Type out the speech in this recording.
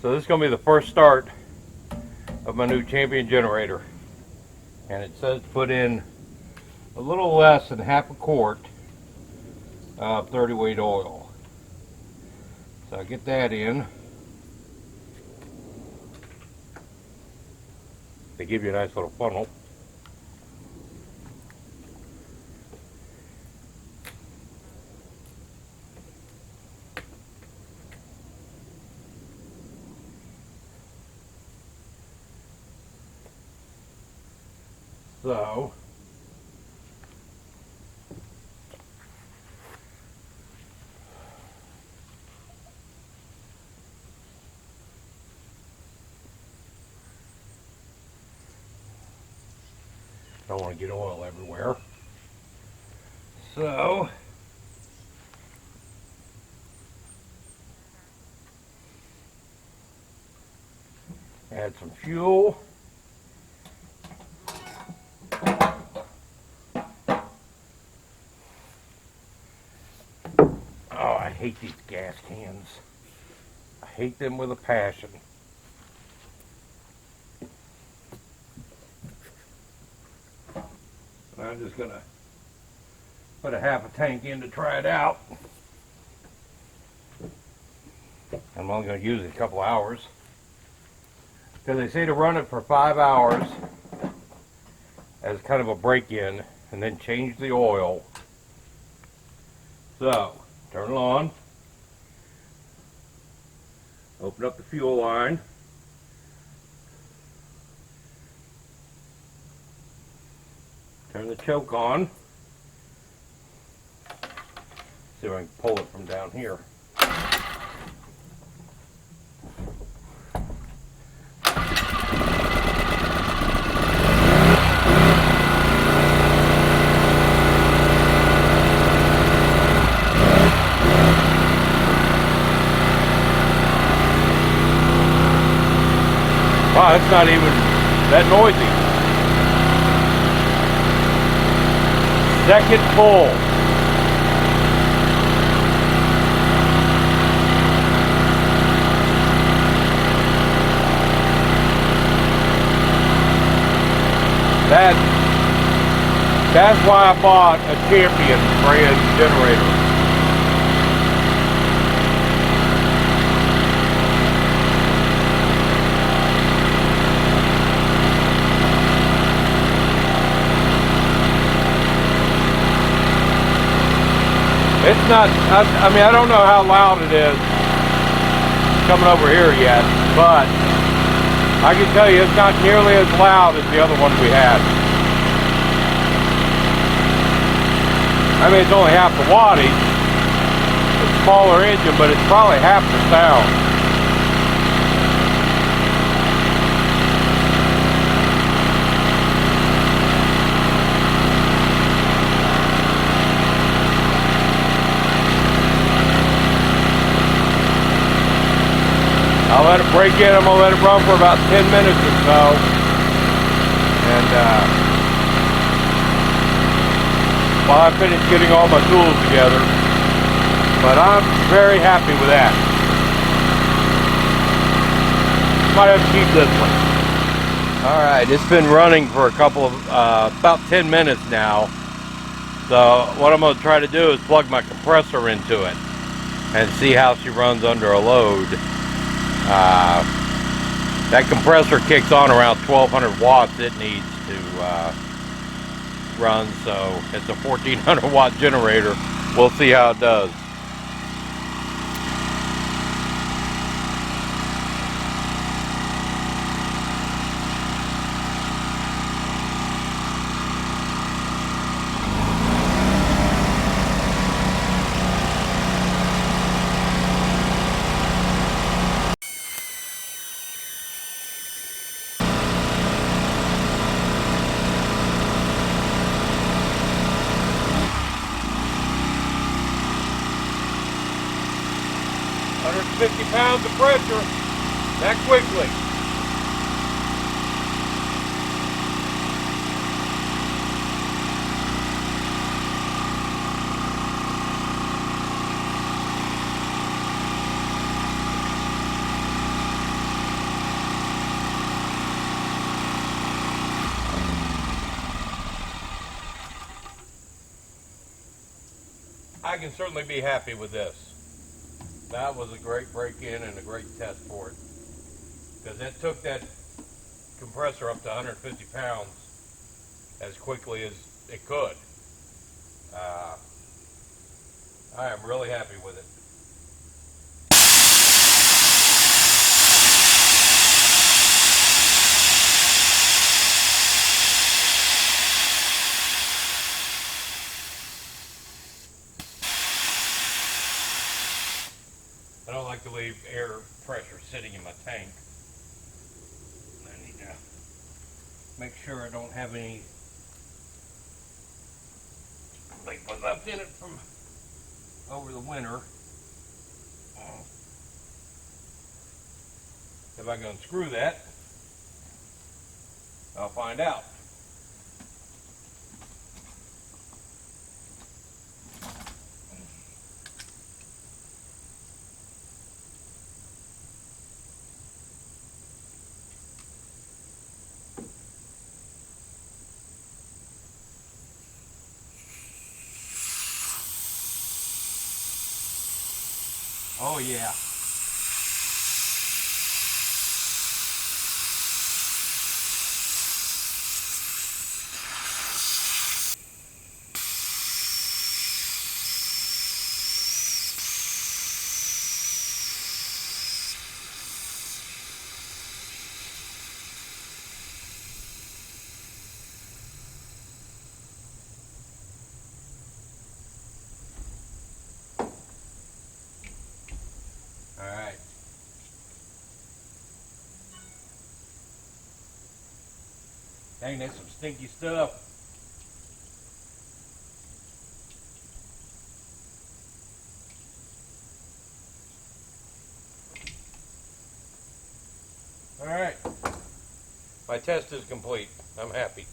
So this is going to be the first start of my new Champion generator. And it says to put in a little less than half a quart of 30 weight oil. So I get that in. They give you a nice little funnel. So don't want to get oil everywhere. So add some fuel. Oh, I hate these gas cans. I hate them with a passion. I'm just gonna put a half a tank in to try it out. I'm only gonna use it a couple hours because they say to run it for 5 hours as kind of a break-in and then change the oil. So turn it on, open up the fuel line, turn the choke on, see if I can pull it from down here. Wow, it's not even that noisy. Second full. That's why I bought a Champion brand generator. It's not, I mean, I don't know how loud it is coming over here yet, but I can tell you it's not nearly as loud as the other one we had. I mean, it's only half the wattage. It's a smaller engine, but it's probably half the sound. I'll let it break in. I'm going to let it run for about 10 minutes or so. And while I finish getting all my tools together. But I'm very happy with that. Might have to keep this one. Alright, it's been running for a couple of, about 10 minutes now. So what I'm going to try to do is plug my compressor into it and see how she runs under a load. That compressor kicks on around 1200 watts it needs to run, so it's a 1400 watt generator. We'll see how it does. Pounds of pressure that quickly. I can certainly be happy with this. That was a great break-in and a great test for it. Because it took that compressor up to 150 pounds as quickly as it could. I am really happy with it. I don't like to leave air pressure sitting in my tank. I need to make sure I don't have any liquid left in it from over the winter. If I can unscrew that, I'll find out. Oh yeah. All right. Dang, that's some stinky stuff. All right. My test is complete. I'm happy.